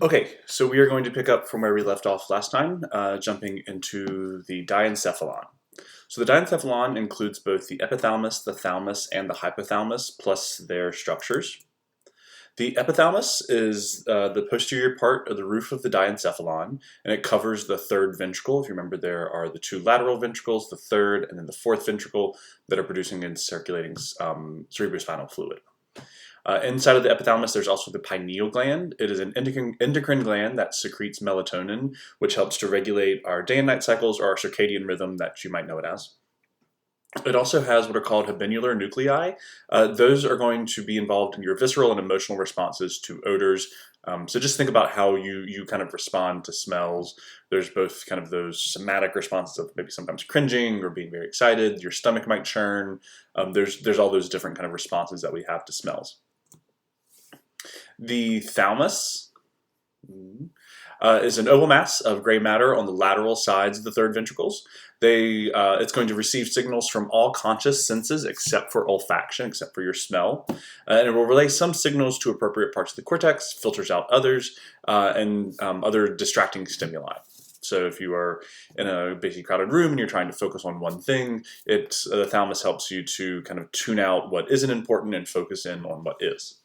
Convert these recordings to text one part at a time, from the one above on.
Okay, so we are going to pick up from where we left off last time, jumping into the diencephalon. So the diencephalon includes both the epithalamus, the thalamus, and the hypothalamus, plus their structures. The epithalamus is the posterior part of the roof of the diencephalon, and it covers the third ventricle. If you remember, there are the two lateral ventricles, the third, and then the fourth ventricle that are producing and circulating cerebrospinal fluid. Inside of the epithalamus, there's also the pineal gland. It is an endocrine gland that secretes melatonin, which helps to regulate our day and night cycles or our circadian rhythm that you might know it as. It also has what are called habenular nuclei. Those are going to be involved in your visceral and emotional responses to odors. So just think about how you kind of respond to smells. There's both kind of those somatic responses of maybe sometimes cringing or being very excited. Your stomach might churn. There's all those different kind of responses that we have to smells. The thalamus is an oval mass of gray matter on the lateral sides of the third ventricles. It's going to receive signals from all conscious senses except for olfaction, except for your smell. And it will relay some signals to appropriate parts of the cortex, filters out others, and other distracting stimuli. So if you are in a basically crowded room and you're trying to focus on one thing, the thalamus helps you to kind of tune out what isn't important and focus in on what is.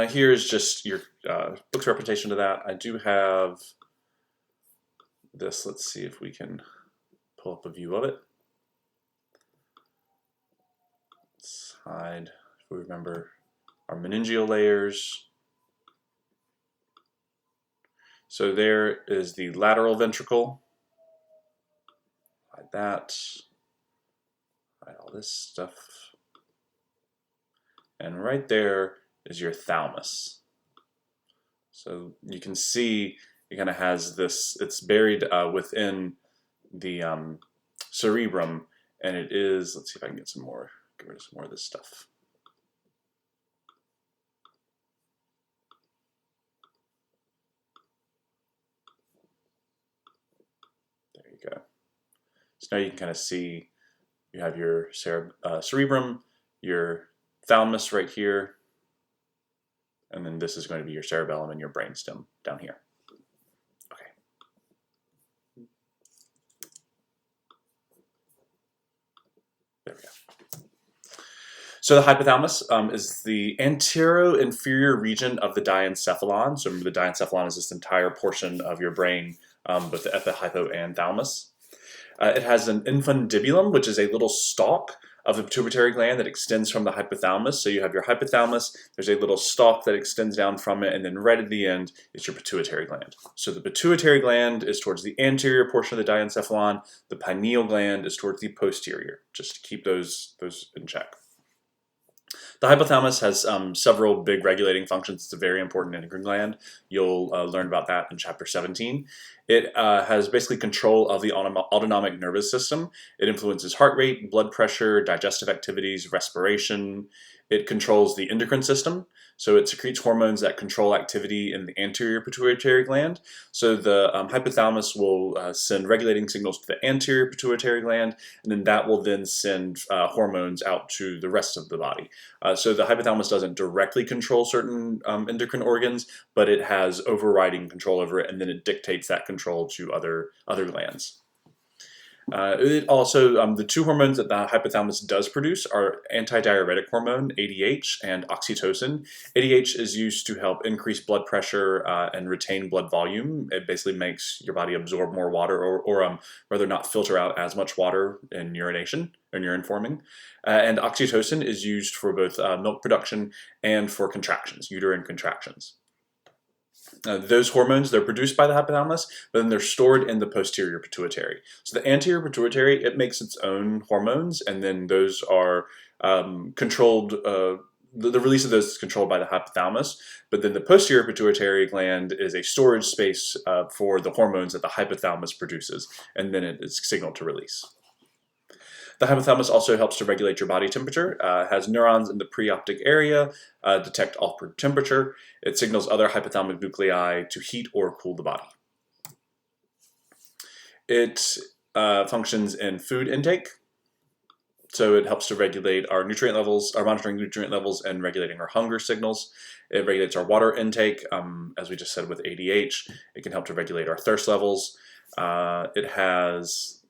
Here's just your book's representation of that. I do have this. Let's see if we can pull up a view of it. Let's hide, if we remember, our meningeal layers. So there is the lateral ventricle. Hide that. Hide all this stuff. And right there is your thalamus. So you can see it kind of has this, it's buried within the cerebrum, and it is, let's see if I can get rid of some more of this stuff. There you go. So now you can kind of see you have your cerebrum, your thalamus right here, and then this is going to be your cerebellum and your brainstem down here. Okay. There we go. So the hypothalamus is the anteroinferior region of the diencephalon. So remember, the diencephalon is this entire portion of your brain, both the epi, hypo, and thalamus. It has an infundibulum, which is a little stalk of the pituitary gland that extends from the hypothalamus. So you have your hypothalamus, there's a little stalk that extends down from it, and then right at the end is your pituitary gland. So the pituitary gland is towards the anterior portion of the diencephalon, the pineal gland is towards the posterior, just to keep those in check. The hypothalamus has several big regulating functions. It's a very important endocrine gland. You'll learn about that in chapter 17. It has basically control of the autonomic nervous system. It influences heart rate, blood pressure, digestive activities, respiration. It controls the endocrine system. So it secretes hormones that control activity in the anterior pituitary gland. So the hypothalamus will send regulating signals to the anterior pituitary gland, and then that will then send hormones out to the rest of the body. So the hypothalamus doesn't directly control certain endocrine organs, but it has overriding control over it, and then it dictates that control to other glands. It also, the two hormones that the hypothalamus does produce are antidiuretic hormone, ADH, and oxytocin. ADH is used to help increase blood pressure and retain blood volume. It basically makes your body absorb more water, or rather not filter out as much water in urination, or urine forming. And oxytocin is used for both milk production and for contractions, uterine contractions. Those hormones, they're produced by the hypothalamus, but then they're stored in the posterior pituitary. So the anterior pituitary, it makes its own hormones, and then those are controlled, the release of those is controlled by the hypothalamus, but then the posterior pituitary gland is a storage space for the hormones that the hypothalamus produces, and then it is signaled to release. The hypothalamus also helps to regulate your body temperature, has neurons in the preoptic area, detect upward temperature. It signals other hypothalamic nuclei to heat or cool the body. It functions in food intake. So it helps to regulate our nutrient levels, our monitoring nutrient levels, and regulating our hunger signals. It regulates our water intake, as we just said with ADH. It can help to regulate our thirst levels. It helps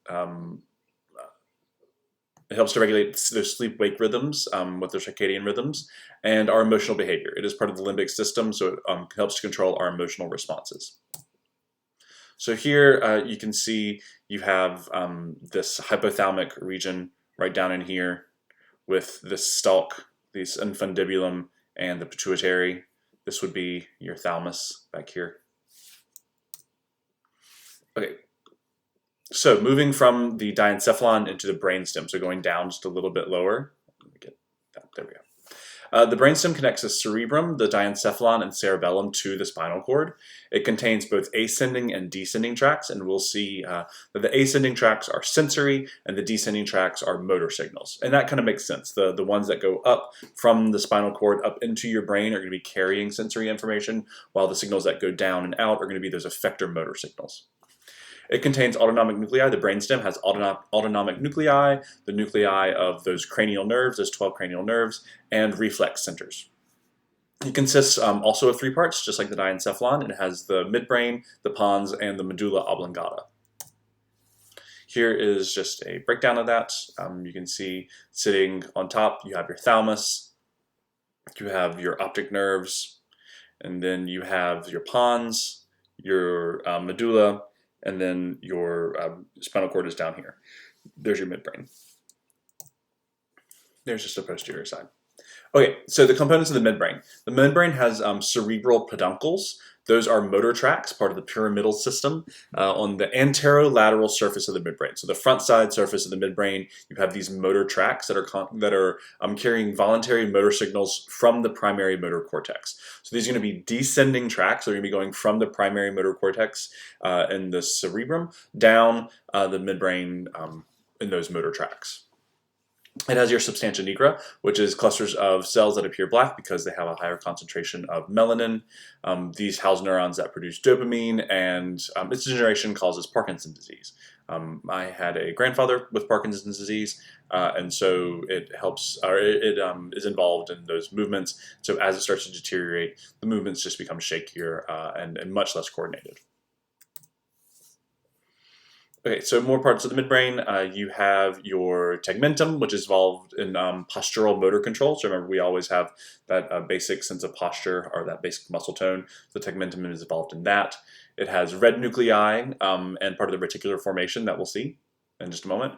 to regulate those sleep-wake rhythms with their circadian rhythms and our emotional behavior. It is part of the limbic system, so it helps to control our emotional responses. So here you can see you have this hypothalamic region right down in here with this stalk, this infundibulum, and the pituitary. This would be your thalamus back here. Okay, so moving from the diencephalon into the brainstem, so going down just a little bit lower. Let me get that. There we go. The brainstem connects the cerebrum, the diencephalon, and cerebellum to the spinal cord. It contains both ascending and descending tracts, and we'll see that the ascending tracts are sensory and the descending tracts are motor signals. And that kind of makes sense. The ones that go up from the spinal cord up into your brain are going to be carrying sensory information, while the signals that go down and out are going to be those effector motor signals. It contains autonomic nuclei. The brainstem has autonomic nuclei, the nuclei of those cranial nerves, those 12 cranial nerves, and reflex centers. It consists also of 3 parts, just like the diencephalon. It has the midbrain, the pons, and the medulla oblongata. Here is just a breakdown of that. You can see sitting on top, you have your thalamus, you have your optic nerves, and then you have your pons, your medulla, and then your spinal cord is down here. There's your midbrain. There's just a posterior side. Okay, so the components of the midbrain. The midbrain has cerebral peduncles. Those are motor tracts, part of the pyramidal system, on the anterolateral surface of the midbrain. So the front side surface of the midbrain, you have these motor tracts that are carrying voluntary motor signals from the primary motor cortex. So these are going to be descending tracts. They're going to be going from the primary motor cortex in the cerebrum down the midbrain in those motor tracts. It has your substantia nigra, which is clusters of cells that appear black because they have a higher concentration of melanin. These house neurons that produce dopamine, and its degeneration causes Parkinson's disease. I had a grandfather with Parkinson's disease, and so it helps, or it is involved in those movements. So as it starts to deteriorate, the movements just become shakier and much less coordinated. Okay, so more parts of the midbrain. You have your tegmentum, which is involved in postural motor control. So remember, we always have that basic sense of posture or that basic muscle tone. The tegmentum is involved in that. It has red nuclei and part of the reticular formation that we'll see in just a moment.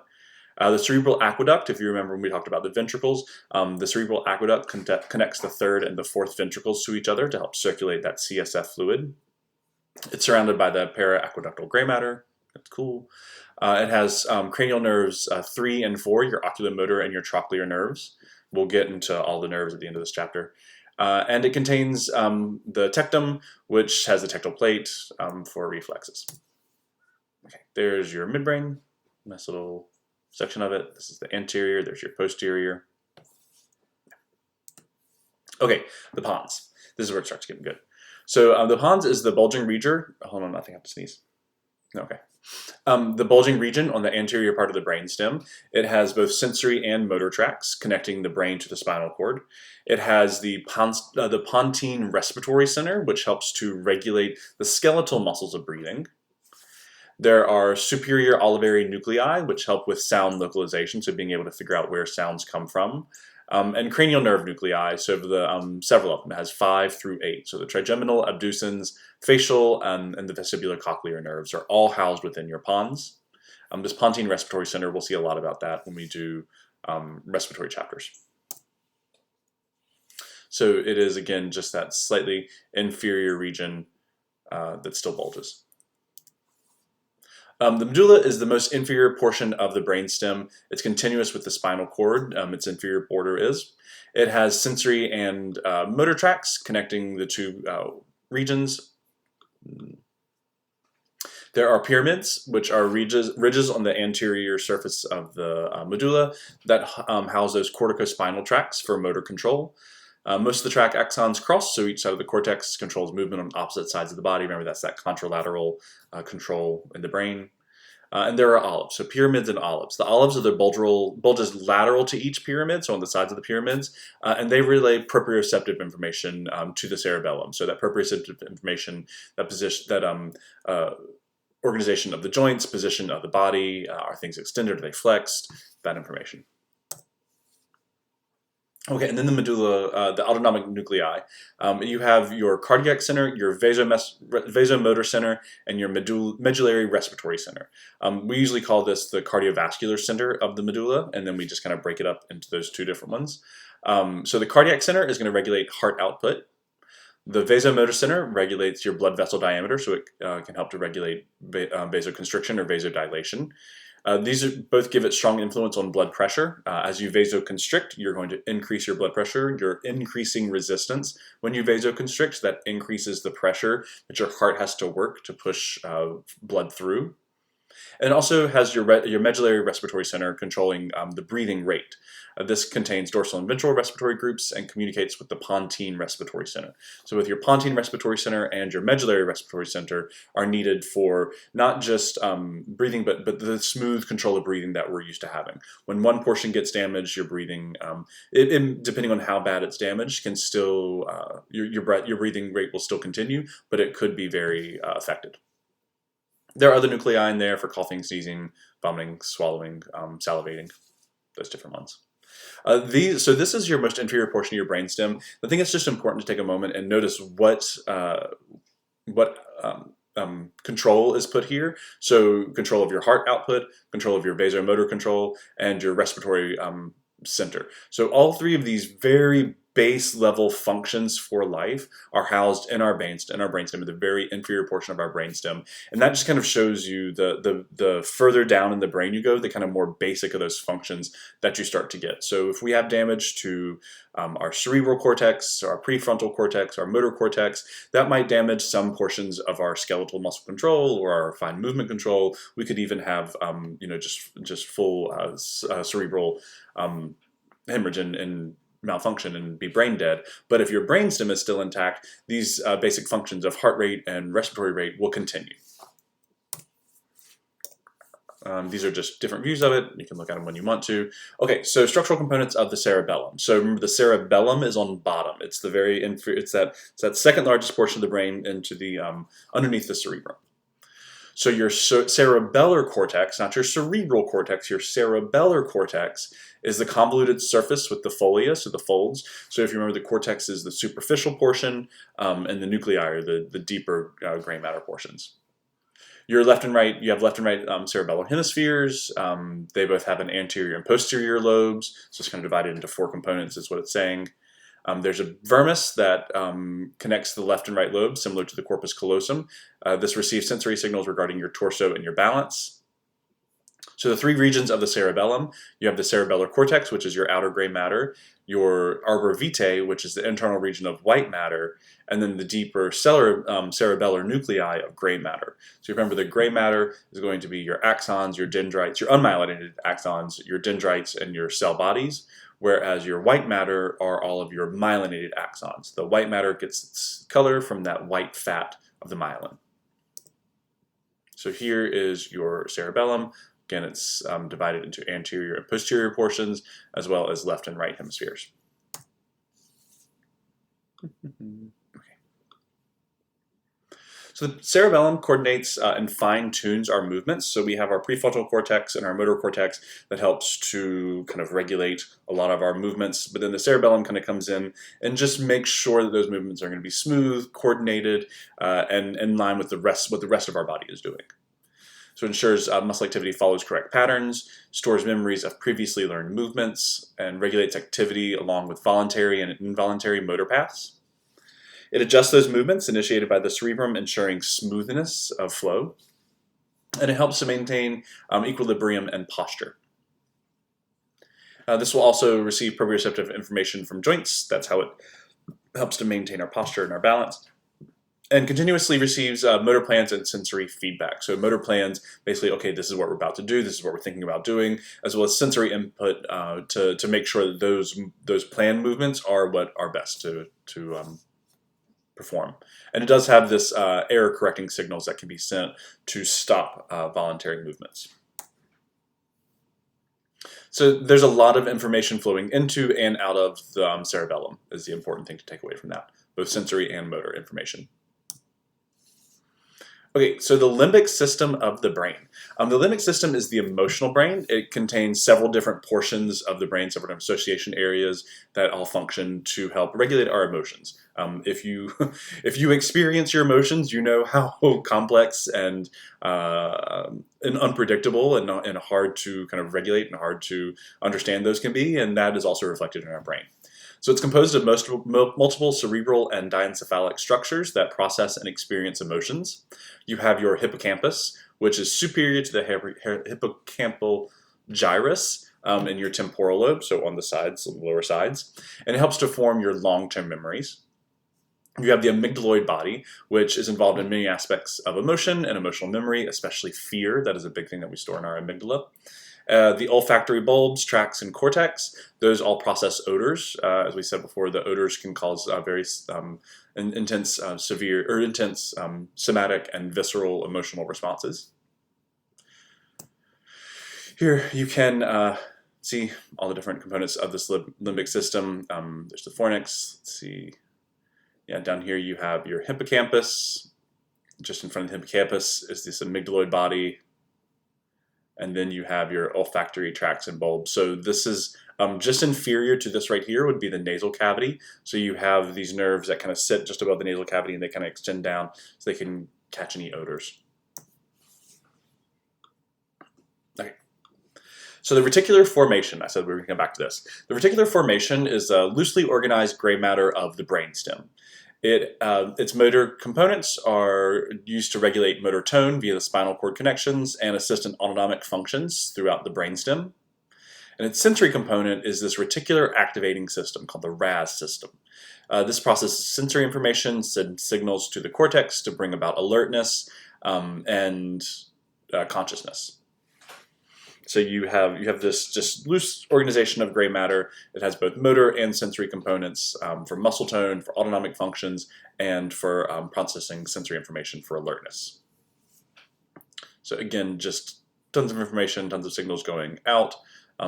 The cerebral aqueduct, if you remember when we talked about the ventricles, the cerebral aqueduct connects the 3rd and the 4th ventricles to each other to help circulate that CSF fluid. It's surrounded by the para-aqueductal gray matter. That's cool. It has cranial nerves 3 and 4, your oculomotor and your trochlear nerves. We'll get into all the nerves at the end of this chapter. And it contains the tectum, which has the tectal plate for reflexes. Okay, there's your midbrain. Nice little section of it. This is the anterior. There's your posterior. Okay, the pons. This is where it starts getting good. So the pons is the bulging region. Hold on, I think I have to sneeze. Okay. The bulging region on the anterior part of the brainstem. It has both sensory and motor tracts connecting the brain to the spinal cord. It has the pontine respiratory center, which helps to regulate the skeletal muscles of breathing. There are superior olivary nuclei, which help with sound localization, so being able to figure out where sounds come from. And cranial nerve nuclei, so the several of them. It has 5 through 8. So the trigeminal, abducens, facial, and the vestibular cochlear nerves are all housed within your pons. This pontine respiratory center, we'll see a lot about that when we do respiratory chapters. So it is, again, just that slightly inferior region that still bulges. The medulla is the most inferior portion of the brainstem. It's continuous with the spinal cord. Its inferior border is. It has sensory and motor tracts connecting the 2 regions. There are pyramids, which are ridges on the anterior surface of the medulla that house those corticospinal tracts for motor control. Most of the tract axons cross, so each side of the cortex controls movement on opposite sides of the body. Remember, that's that contralateral control in the brain. And there are olives, so pyramids and olives. The olives are the bulges lateral to each pyramid, so on the sides of the pyramids, and they relay proprioceptive information to the cerebellum. So that proprioceptive information, that position, that organization of the joints, position of the body, are things extended, are they flexed, that information. Okay, and then the medulla, the autonomic nuclei. You have your cardiac center, your vasomotor center, and your medullary respiratory center. We usually call this the cardiovascular center of the medulla, and then we just kind of break it up into those two different ones. So the cardiac center is going to regulate heart output. The vasomotor center regulates your blood vessel diameter, so it can help to regulate vasoconstriction or vasodilation. These both give it strong influence on blood pressure. As you vasoconstrict, you're going to increase your blood pressure. You're increasing resistance. When you vasoconstrict, that increases the pressure that your heart has to work to push blood through. And it also has your medullary respiratory center controlling the breathing rate. This contains dorsal and ventral respiratory groups and communicates with the pontine respiratory center. So with your pontine respiratory center and your medullary respiratory center are needed for not just breathing, but the smooth control of breathing that we're used to having. When one portion gets damaged, your breathing, depending on how bad it's damaged, can still, your breathing rate will still continue, but it could be very affected. There are other nuclei in there for coughing, sneezing, vomiting, swallowing, salivating, those different ones. So this is your most inferior portion of your brainstem. I think it's just important to take a moment and notice what control is put here. So control of your heart output, control of your vasomotor control, and your respiratory center. So all three of these very base level functions for life are housed in our brainstem, in the very inferior portion of our brainstem, and that just kind of shows you the further down in the brain you go, the kind of more basic of those functions that you start to get. So if we have damage to our cerebral cortex, our prefrontal cortex, our motor cortex, that might damage some portions of our skeletal muscle control or our fine movement control. We could even have just full cerebral hemorrhage and malfunction and be brain dead. But if your brainstem is still intact, these basic functions of heart rate and respiratory rate will continue. These are just different views of it. You can look at them when you want to. Okay, so structural components of the cerebellum. So remember, the cerebellum is on bottom. It's the very inferior. It's that second largest portion of the brain into the underneath the cerebrum. So your cerebellar cortex, not your cerebral cortex, your cerebellar cortex is the convoluted surface with the folia, so the folds. So if you remember, the cortex is the superficial portion, and the nuclei are the deeper gray matter portions. You have left and right cerebellar hemispheres. They both have an anterior and posterior lobes, so it's kind of divided into four components is what it's saying. There's a vermis that connects the left and right lobes, similar to the corpus callosum. This receives sensory signals regarding your torso and your balance. So the three regions of the cerebellum, you have the cerebellar cortex, which is your outer gray matter, your arbor vitae, which is the internal region of white matter, and then the deeper cerebellar nuclei of gray matter. So remember, the gray matter is going to be your axons, your dendrites, your unmyelinated axons, your dendrites, and your cell bodies, whereas your white matter are all of your myelinated axons. The white matter gets its color from that white fat of the myelin. So here is your cerebellum. Again, it's divided into anterior and posterior portions, as well as left and right hemispheres. So the cerebellum coordinates and fine-tunes our movements. So we have our prefrontal cortex and our motor cortex that helps to kind of regulate a lot of our movements. But then the cerebellum kind of comes in and just makes sure that those movements are going to be smooth, coordinated, and in line with what the rest of our body is doing. So it ensures muscle activity follows correct patterns, stores memories of previously learned movements, and regulates activity along with voluntary and involuntary motor paths. It adjusts those movements initiated by the cerebrum, ensuring smoothness of flow. And it helps to maintain equilibrium and posture. This will also receive proprioceptive information from joints. That's how it helps to maintain our posture and our balance. And continuously receives motor plans and sensory feedback. So motor plans, basically, okay, this is what we're about to do, this is what we're thinking about doing, as well as sensory input to make sure that those planned movements are what are best to perform. And it does have this error correcting signals that can be sent to stop voluntary movements. So there's a lot of information flowing into and out of the cerebellum is the important thing to take away from that, both sensory and motor information. Okay, so the limbic system of the brain. The limbic system is the emotional brain. It contains several different portions of the brain, several different association areas that all function to help regulate our emotions. If you if you experience your emotions, you know how complex and unpredictable and hard to kind of regulate and hard to understand those can be, and that is also reflected in our brain. So it's composed of multiple cerebral and diencephalic structures that process and experience emotions. You have your hippocampus, which is superior to the hippocampal gyrus in your temporal lobe, so on the sides, the lower sides, and it helps to form your long-term memories. You have the amygdaloid body, which is involved in many aspects of emotion and emotional memory, especially fear. That is a big thing that we store in our amygdala. The olfactory bulbs, tracts, and cortex, those all process odors. As we said before, the odors can cause very intense, intense somatic and visceral emotional responses. Here you can see all the different components of this limbic system. There's the fornix. Let's see. Yeah, down here you have your hippocampus. Just in front of the hippocampus is this amygdaloid body. And then you have your olfactory tracts and bulbs. So this is just inferior to this right here would be the nasal cavity. So you have these nerves that kind of sit just above the nasal cavity and they kind of extend down so they can catch any odors. Okay. So the reticular formation, I said we were going to come back to this. The reticular formation is a loosely organized gray matter of the brainstem. Its motor components are used to regulate motor tone via the spinal cord connections and assist in autonomic functions throughout the brainstem. And its sensory component is this reticular activating system called the RAS system. This processes sensory information, sends signals to the cortex to bring about alertness and consciousness. So you have this just loose organization of gray matter. It has both motor and sensory components for muscle tone, for autonomic functions, and for processing sensory information for alertness. So again, just tons of information, tons of signals going out.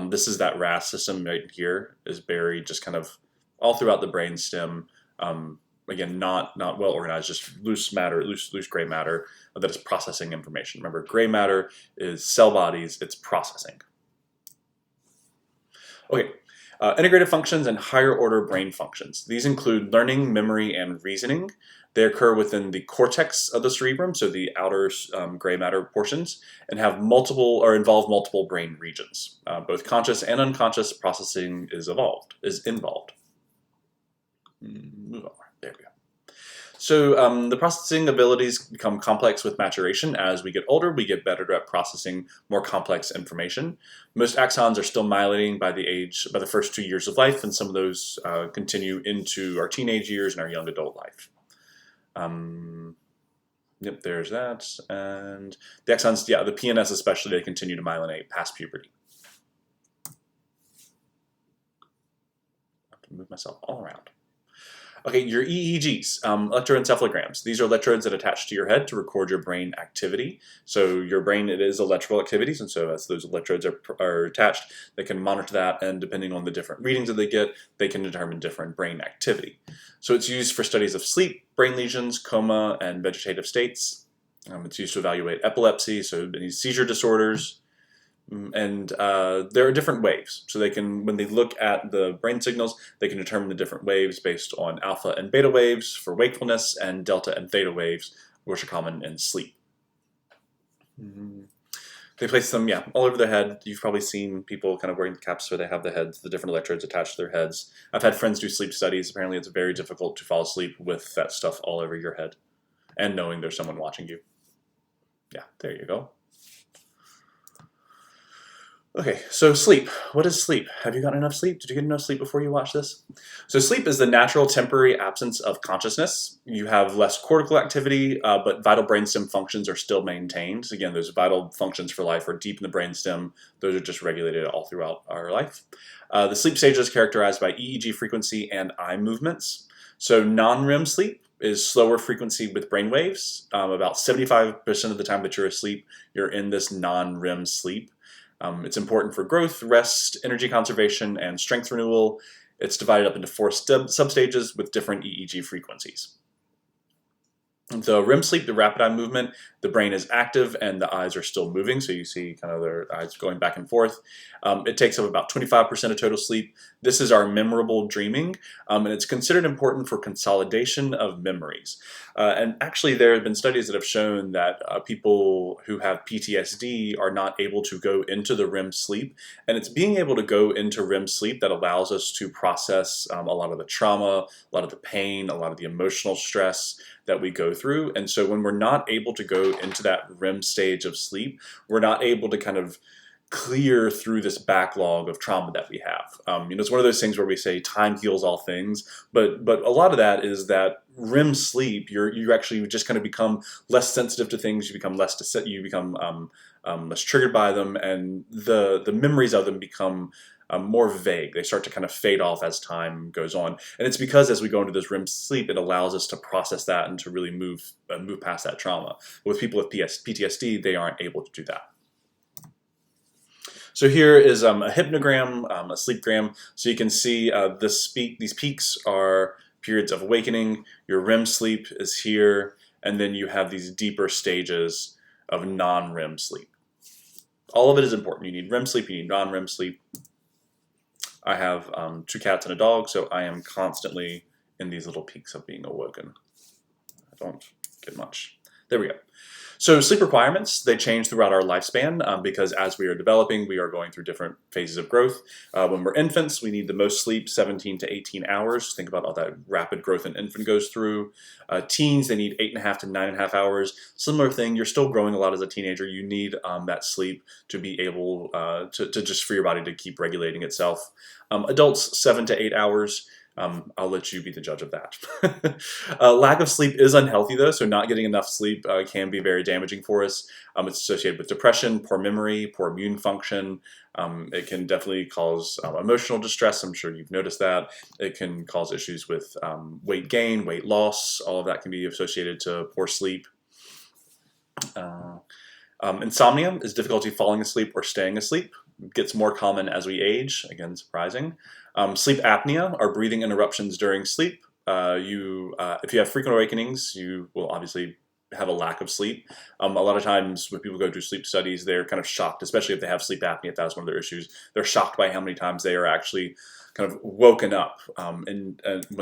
This is that RAS system right here, is buried just kind of all throughout the brainstem. Again, not well organized, just loose matter, loose gray matter that is processing information. Remember, gray matter is cell bodies, it's processing. Okay, integrative functions and higher order brain functions. These include learning, memory, and reasoning. They occur within the cortex of the cerebrum, so the outer gray matter portions, and have involve multiple brain regions. Both conscious and unconscious processing is involved. Move on. There we go. So the processing abilities become complex with maturation. As we get older, we get better at processing more complex information. Most axons are still myelinating by the first 2 years of life, and some of those continue into our teenage years and our young adult life. Yep, there's that. And the axons, yeah, the PNS especially, they continue to myelinate past puberty. I have to move myself all around. Okay, your EEGs, electroencephalograms. These are electrodes that attach to your head to record your brain activity. So your brain, it is electrical activities, and so as those electrodes are attached, they can monitor that, and depending on the different readings that they get, they can determine different brain activity. So it's used for studies of sleep, brain lesions, coma, and vegetative states. It's used to evaluate epilepsy, so any seizure disorders. And there are different waves. So they can, when they look at the brain signals, they can determine the different waves based on alpha and beta waves for wakefulness and delta and theta waves, which are common in sleep. They place them, yeah, all over their head. You've probably seen people kind of wearing caps where they have the different electrodes attached to their heads. I've had friends do sleep studies. Apparently it's very difficult to fall asleep with that stuff all over your head and knowing there's someone watching you. Yeah, there you go. Okay, so sleep. What is sleep? Have you gotten enough sleep? Did you get enough sleep before you watch this? So sleep is the natural temporary absence of consciousness. You have less cortical activity, but vital brainstem functions are still maintained. So again, those vital functions for life are deep in the brainstem. Those are just regulated all throughout our life. The sleep stage is characterized by EEG frequency and eye movements. So non-REM sleep is slower frequency with brain waves. About 75% of the time that you're asleep, you're in this non-REM sleep. It's important for growth, rest, energy conservation, and strength renewal. It's divided up into 4 substages with different EEG frequencies. The REM sleep, the rapid eye movement, the brain is active and the eyes are still moving, so you see kind of their eyes going back and forth. It takes up about 25% of total sleep. This is our memorable dreaming, and it's considered important for consolidation of memories. And actually there have been studies that have shown that people who have PTSD are not able to go into the REM sleep, and it's being able to go into REM sleep that allows us to process a lot of the trauma, a lot of the pain, a lot of the emotional stress that we go through. And so when we're not able to go into that REM stage of sleep, we're not able to kind of clear through this backlog of trauma that we have. It's one of those things where we say time heals all things, but a lot of that is that REM sleep, you actually just kind of become less sensitive to things, you become less less triggered by them, and the memories of them become more vague. They start to kind of fade off as time goes on. And it's because as we go into this REM sleep, it allows us to process that and to really move past that trauma. But with people with PTSD, they aren't able to do that. So here is a hypnogram, a sleepgram. So you can see these peaks are periods of awakening. Your REM sleep is here, and then you have these deeper stages of non-REM sleep. All of it is important. You need REM sleep, you need non-REM sleep. I have 2 cats and a dog, so I am constantly in these little peaks of being awoken. I don't get much. There we go. So sleep requirements, they change throughout our lifespan because as we are developing, we are going through different phases of growth. When we're infants, we need the most sleep, 17 to 18 hours. Think about all that rapid growth an infant goes through. Teens, they need 8.5 to 9.5 hours. Similar thing, you're still growing a lot as a teenager. You need that sleep to be able to just for your body to keep regulating itself. Adults, 7 to 8 hours. I'll let you be the judge of that. Lack of sleep is unhealthy though, so not getting enough sleep can be very damaging for us. It's associated with depression, poor memory, poor immune function. It can definitely cause emotional distress. I'm sure you've noticed that. It can cause issues with weight gain, weight loss. All of that can be associated to poor sleep. Insomnia is difficulty falling asleep or staying asleep. It gets more common as we age, again, surprising. Sleep apnea are breathing interruptions during sleep. If you have frequent awakenings, you will obviously have a lack of sleep. A lot of times when people go through sleep studies, they're kind of shocked, especially if they have sleep apnea, if that's one of their issues. They're shocked by how many times they are actually kind of woken up when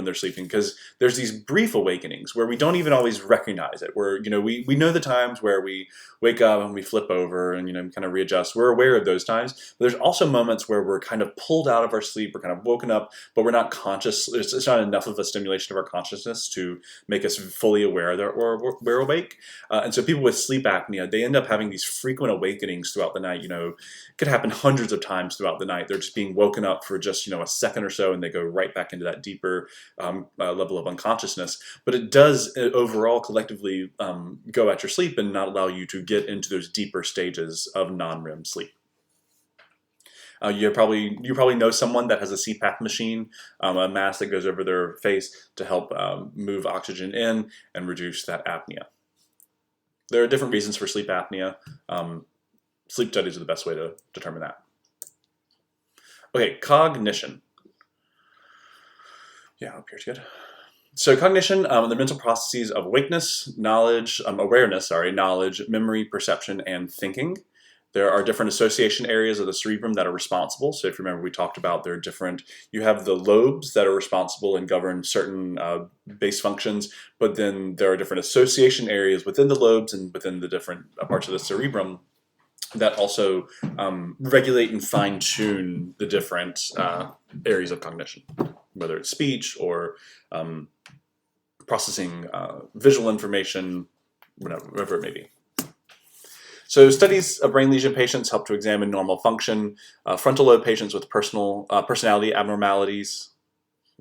they're sleeping, because there's these brief awakenings where we don't even always recognize it, where we know the times where we wake up and we flip over and kind of readjust. We're aware of those times, but there's also moments where we're kind of pulled out of our sleep, we're kind of woken up, but we're not conscious. It's not enough of a stimulation of our consciousness to make us fully aware that we're awake. And so people with sleep apnea, they end up having these frequent awakenings throughout the night. It could happen hundreds of times throughout the night. They're just being woken up for just a second or so, and they go right back into that deeper level of unconsciousness. But it does overall collectively go at your sleep and not allow you to get into those deeper stages of non-REM sleep. You probably know someone that has a CPAP machine, a mask that goes over their face to help move oxygen in and reduce that apnea. There are different reasons for sleep apnea. Sleep studies are the best way to determine that. Okay, cognition. Yeah, up here's good. So cognition, the mental processes of awareness, knowledge, memory, perception, and thinking. There are different association areas of the cerebrum that are responsible. So if you remember, we talked about there are different, you have the lobes that are responsible and govern certain base functions, but then there are different association areas within the lobes and within the different parts of the cerebrum that also regulate and fine-tune the different areas of cognition, whether it's speech or processing visual information, whatever it may be. So studies of brain lesion patients help to examine normal function. Frontal lobe patients with personality abnormalities,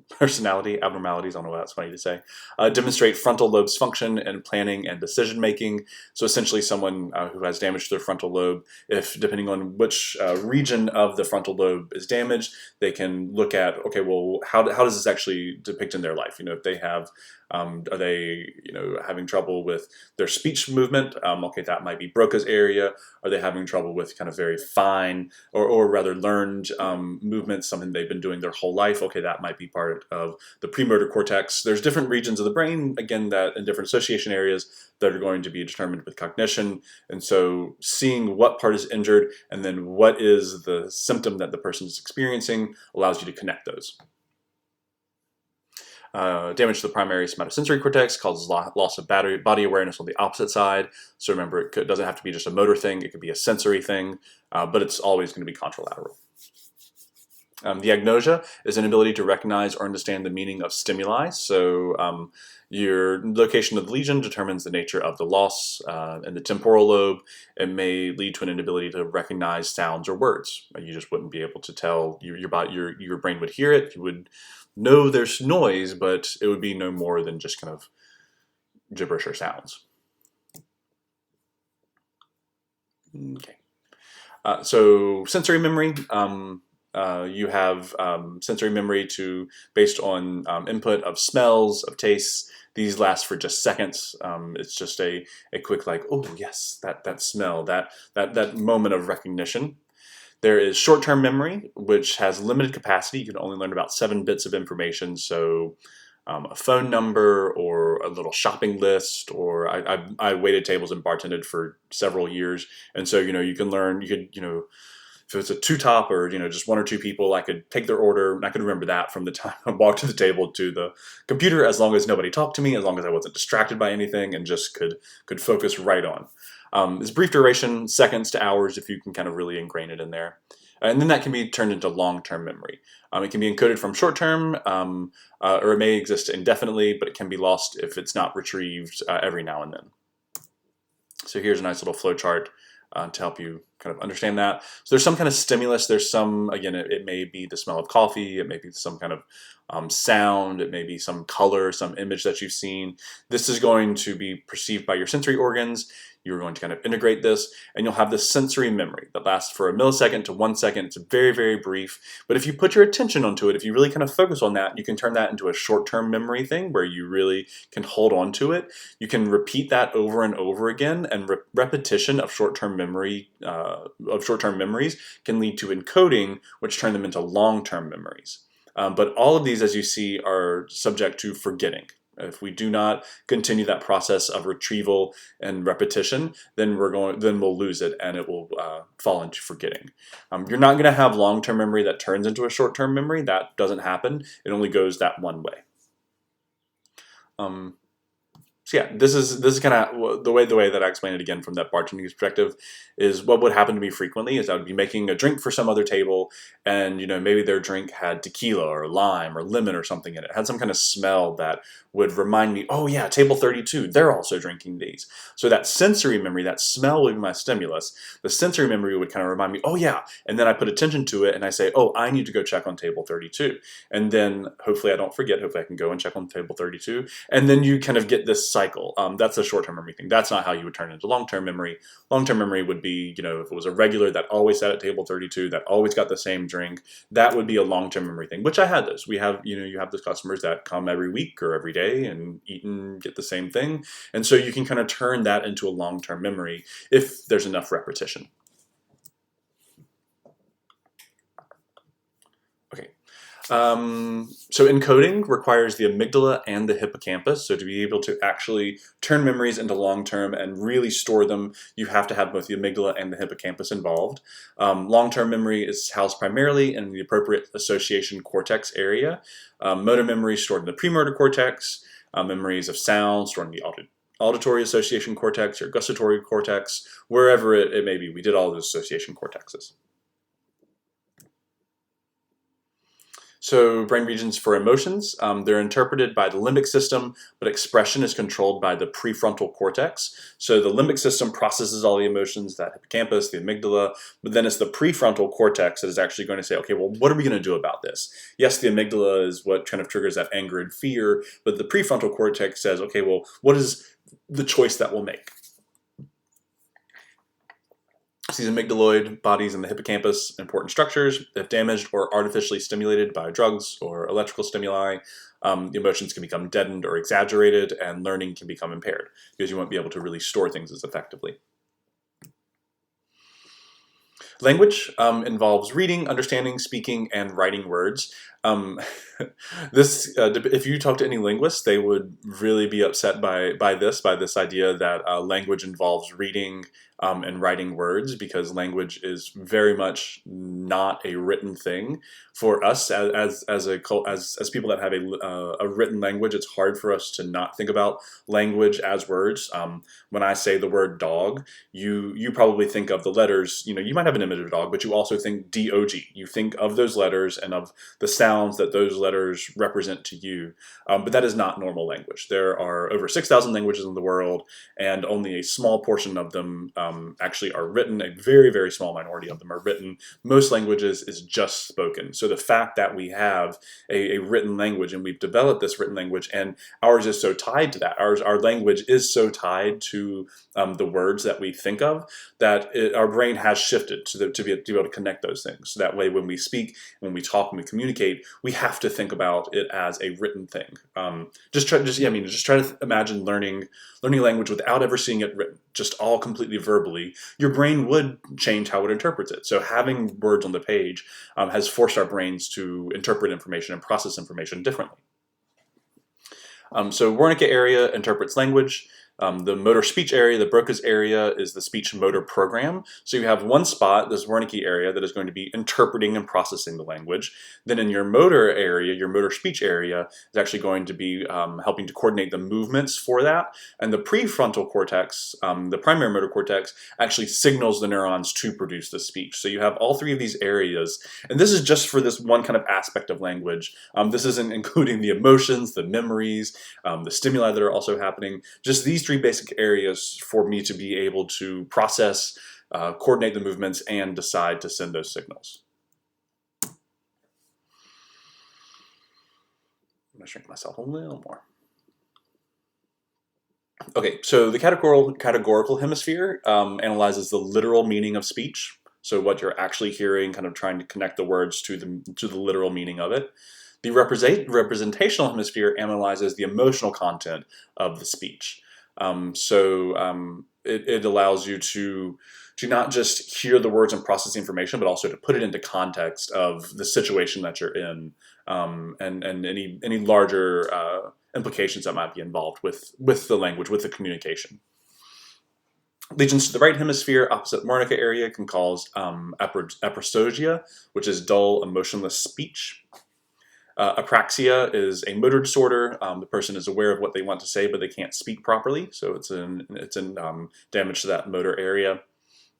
personality abnormalities, I don't know why that's funny to say, demonstrate frontal lobe's function in planning and decision making. So essentially someone who has damage to their frontal lobe, if depending on which region of the frontal lobe is damaged, they can look at, okay, well, how does this actually depict in their life? If they have, are they, having trouble with their speech movement? Okay, that might be Broca's area. Are they having trouble with kind of very fine or rather learned movements, something they've been doing their whole life? Okay, that might be part of the premotor cortex. There's different regions of the brain, again, that in different association areas that are going to be determined with cognition. And so seeing what part is injured and then what is the symptom that the person is experiencing allows you to connect those. Damage to the primary somatosensory cortex causes loss of body awareness on the opposite side. So remember, it doesn't have to be just a motor thing, it could be a sensory thing, but it's always going to be contralateral. The agnosia is an ability to recognize or understand the meaning of stimuli. So your location of the lesion determines the nature of the loss. In the temporal lobe, it may lead to an inability to recognize sounds or words. You just wouldn't be able to tell, your brain would hear it, you would know there's noise, but it would be no more than just kind of gibberish or sounds. Okay. So sensory memory. You have sensory memory based on input of smells, of tastes. These last for just seconds. It's just a quick like, oh yes, that smell, that moment of recognition. There is short-term memory, which has limited capacity. You can only learn about 7 bits of information. So a phone number or a little shopping list, or I waited tables and bartended for several years. And so, you can learn, if it's a two-top or, just 1 or 2 people, I could take their order and I could remember that from the time I walked to the table to the computer, as long as nobody talked to me, as long as I wasn't distracted by anything and just could focus right on. It's brief duration, seconds to hours, if you can kind of really ingrain it in there. And then that can be turned into long-term memory. It can be encoded from short-term, or it may exist indefinitely, but it can be lost if it's not retrieved every now and then. So here's a nice little flow chart to help you kind of understand that. So there's some kind of stimulus. There's some, again, it may be the smell of coffee. It may be some kind of sound. It may be some color, some image that you've seen. This is going to be perceived by your sensory organs. You're going to kind of integrate this, and you'll have this sensory memory that lasts for a millisecond to 1 second. It's very, very brief. But if you put your attention onto it, if you really kind of focus on that, you can turn that into a short-term memory thing where you really can hold on to it. You can repeat that over and over again, and repetition of short-term memories can lead to encoding, which turn them into long-term memories. But all of these, as you see, are subject to forgetting. If we do not continue that process of retrieval and repetition, then we'll lose it, and it will fall into forgetting. You're not going to have long-term memory that turns into a short-term memory. That doesn't happen. It only goes that one way. So yeah, this is kind of the way that I explain it again from that bartending perspective is what would happen to me frequently is I would be making a drink for some other table, and maybe their drink had tequila or lime or lemon or something in it. It had some kind of smell that would remind me, oh yeah, table 32, they're also drinking these. So that sensory memory, that smell would be my stimulus. The sensory memory would kind of remind me, oh yeah, and then I put attention to it and I say, oh, I need to go check on table 32. And then hopefully I don't forget, hopefully I can go and check on table 32. And then you kind of get this cycle. That's a short-term memory thing. That's not how you would turn it into long-term memory. Long-term memory would be, if it was a regular that always sat at table 32, that always got the same drink, that would be a long-term memory thing, which I had those. We have, you have those customers that come every week or every day and eat and get the same thing. And so you can kind of turn that into a long-term memory if there's enough repetition. Okay. So encoding requires the amygdala and the hippocampus. So to be able to actually turn memories into long-term and really store them, you have to have both the amygdala and the hippocampus involved. Long-term memory is housed primarily in the appropriate association cortex area. Motor memory is stored in the premotor cortex. Memories of sound stored in the auditory association cortex or gustatory cortex, wherever it may be. We did all those association cortexes. So brain regions for emotions, they're interpreted by the limbic system, but expression is controlled by the prefrontal cortex. So the limbic system processes all the emotions, that hippocampus, the amygdala, but then it's the prefrontal cortex that is actually going to say, okay, well, what are we going to do about this? Yes, the amygdala is what kind of triggers that anger and fear, but the prefrontal cortex says, okay, well, what is the choice that we'll make? These amygdaloid bodies in the hippocampus, important structures, if damaged or artificially stimulated by drugs or electrical stimuli, the emotions can become deadened or exaggerated, and learning can become impaired because you won't be able to really store things as effectively. Language involves reading, understanding, speaking, and writing words. Um, if you talk to any linguist, they would really be upset by this idea that language involves reading and writing words, because language is very much not a written thing. For us as people that have a written language, it's hard for us to not think about language as words. When I say the word dog, you probably think of the letters. You might have an image of a dog, but you also think dog. You think of those letters and of the sounds that those letters represent to you. But that is not normal language. There are over 6,000 languages in the world, and only a small portion of them actually are written. A very, very small minority of them are written. Most languages is just spoken. So the fact that we have a written language, and we've developed this written language, and ours is so tied to that. Our language is so tied to the words that we think of, that our brain has shifted to be able to connect those things. So that way, when we speak, when we talk, when we communicate, we have to think about it as a written thing. Just try to imagine learning language without ever seeing it written, just all completely verbally. Your brain would change how it interprets it. So having words on the page has forced our brains to interpret information and process information differently. So Wernicke area interprets language. The motor speech area, the Broca's area, is the speech motor program. So you have one spot, this Wernicke area, that is going to be interpreting and processing the language. Then in your motor area, your motor speech area, is actually going to be helping to coordinate the movements for that. And the prefrontal cortex, the primary motor cortex, actually signals the neurons to produce the speech. So you have all three of these areas. And this is just for this one kind of aspect of language. This isn't including the emotions, the memories, the stimuli that are also happening. Just these three basic areas for me to be able to process, coordinate the movements, and decide to send those signals. I'm going to shrink myself a little more. Okay, so the categorical hemisphere analyzes the literal meaning of speech. So what you're actually hearing, kind of trying to connect the words to the literal meaning of it. The representational hemisphere analyzes the emotional content of the speech. It allows you to not just hear the words and process the information, but also to put it into context of the situation that you're in, and any larger implications that might be involved with the language, with the communication. Lesions to the right hemisphere, opposite Wernicke area, can cause apraxia, which is dull, emotionless speech. Apraxia is a motor disorder. The person is aware of what they want to say, but they can't speak properly, so it's damage to that motor area.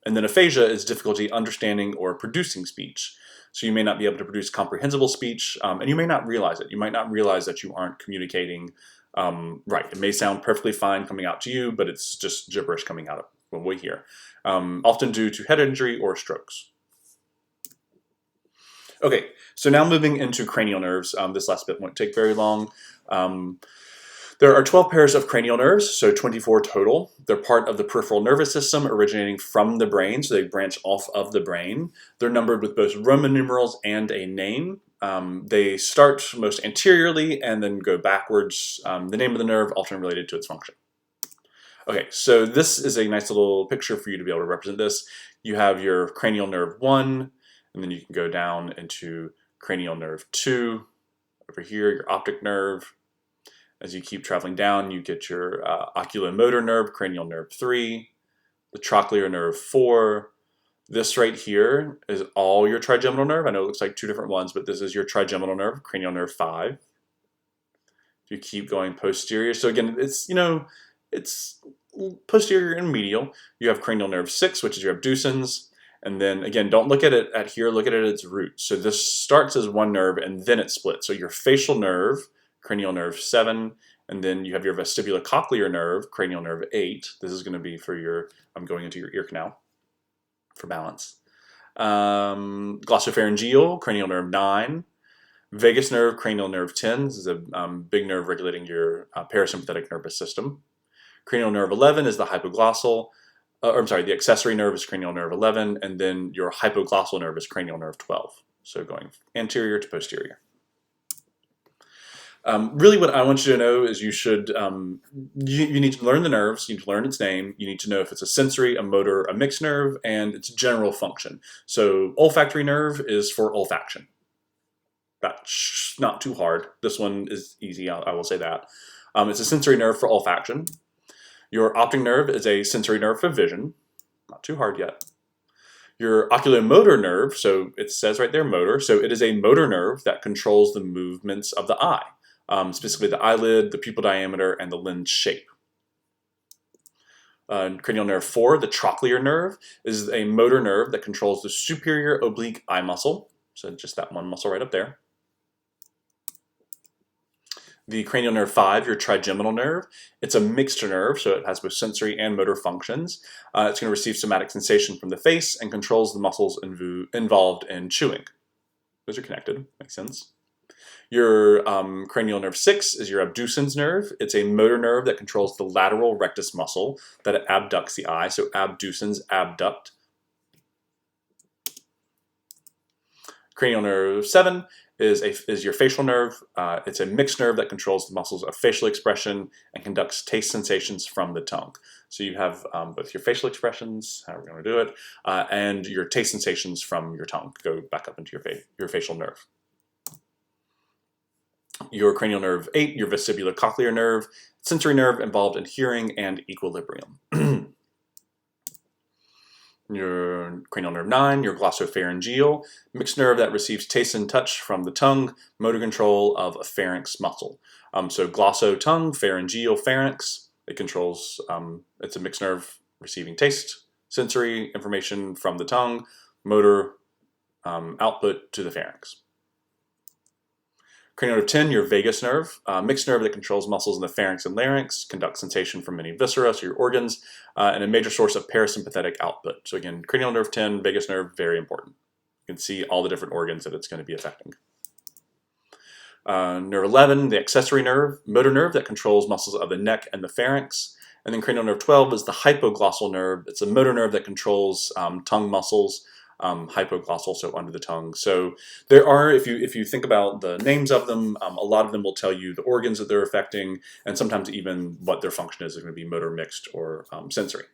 And then aphasia is difficulty understanding or producing speech. So you may not be able to produce comprehensible speech, and you may not realize it. You might not realize that you aren't communicating right. It may sound perfectly fine coming out to you, but it's just gibberish coming out of when we hear. Often due to head injury or strokes. Okay, so now moving into cranial nerves. This last bit won't take very long. There are 12 pairs of cranial nerves, so 24 total. They're part of the peripheral nervous system originating from the brain, so they branch off of the brain. They're numbered with both Roman numerals and a name. They start most anteriorly and then go backwards. The name of the nerve often related to its function. Okay, so this is a nice little picture for you to be able to represent this. You have your cranial nerve 1, and then you can go down into cranial nerve 2. Over here, your optic nerve. As you keep traveling down, you get your oculomotor nerve, cranial nerve 3, the trochlear nerve 4. This right here is all your trigeminal nerve. I know it looks like two different ones, but this is your trigeminal nerve, cranial nerve 5. You keep going posterior. So again, it's posterior and medial. You have cranial nerve 6, which is your abducens. And then again, don't look at it at here, look at it at its root. So this starts as one nerve and then it splits. So your facial nerve, cranial nerve 7, and then you have your vestibulocochlear nerve, cranial nerve 8. This is going to be for your, I'm going into your ear canal for balance. Glossopharyngeal, cranial nerve 9. Vagus nerve, cranial nerve 10. This is a big nerve regulating your parasympathetic nervous system. Cranial nerve 11 is the hypoglossal, the accessory nerve is cranial nerve 11, and then your hypoglossal nerve is cranial nerve 12. So going anterior to posterior. Really what I want you to know is you should, you need to learn the nerves, you need to learn its name, you need to know if it's a sensory, a motor, a mixed nerve, and its general function. So olfactory nerve is for olfaction. That's not too hard. This one is easy, I will say that. It's a sensory nerve for olfaction. Your optic nerve is a sensory nerve for vision. Not too hard yet. Your oculomotor nerve, so it says right there motor, so it is a motor nerve that controls the movements of the eye, specifically the eyelid, the pupil diameter, and the lens shape. Cranial nerve 4, the trochlear nerve, is a motor nerve that controls the superior oblique eye muscle, so just that one muscle right up there. The cranial nerve 5, your trigeminal nerve, it's a mixed nerve, so it has both sensory and motor functions. It's going to receive somatic sensation from the face and controls the muscles involved in chewing. Those are connected, makes sense. Your cranial nerve 6 is your abducens nerve. It's a motor nerve that controls the lateral rectus muscle that abducts the eye, so abducens, abduct. Cranial nerve 7 is your facial nerve. It's a mixed nerve that controls the muscles of facial expression and conducts taste sensations from the tongue. So you have both your facial expressions, how we're going to do it, and your taste sensations from your tongue go back up into your facial nerve. Your cranial nerve 8, your vestibulocochlear nerve, sensory nerve involved in hearing and equilibrium. Your cranial nerve 9, your glossopharyngeal, mixed nerve that receives taste and touch from the tongue, motor control of a pharynx muscle. So glosso, tongue, pharyngeal, pharynx, it controls, it's a mixed nerve receiving taste, sensory information from the tongue, motor output to the pharynx. Cranial nerve 10, your vagus nerve, mixed nerve that controls muscles in the pharynx and larynx, conducts sensation from many viscera, so your organs, and a major source of parasympathetic output. So again, cranial nerve 10, vagus nerve, very important. You can see all the different organs that it's going to be affecting. Nerve 11, the accessory nerve, motor nerve that controls muscles of the neck and the pharynx. And then cranial nerve 12 is the hypoglossal nerve. It's a motor nerve that controls tongue muscles, hypoglossal, so under the tongue. So there are, if you think about the names of them, a lot of them will tell you the organs that they're affecting, and sometimes even what their function is. It's going to be motor, mixed, or sensory.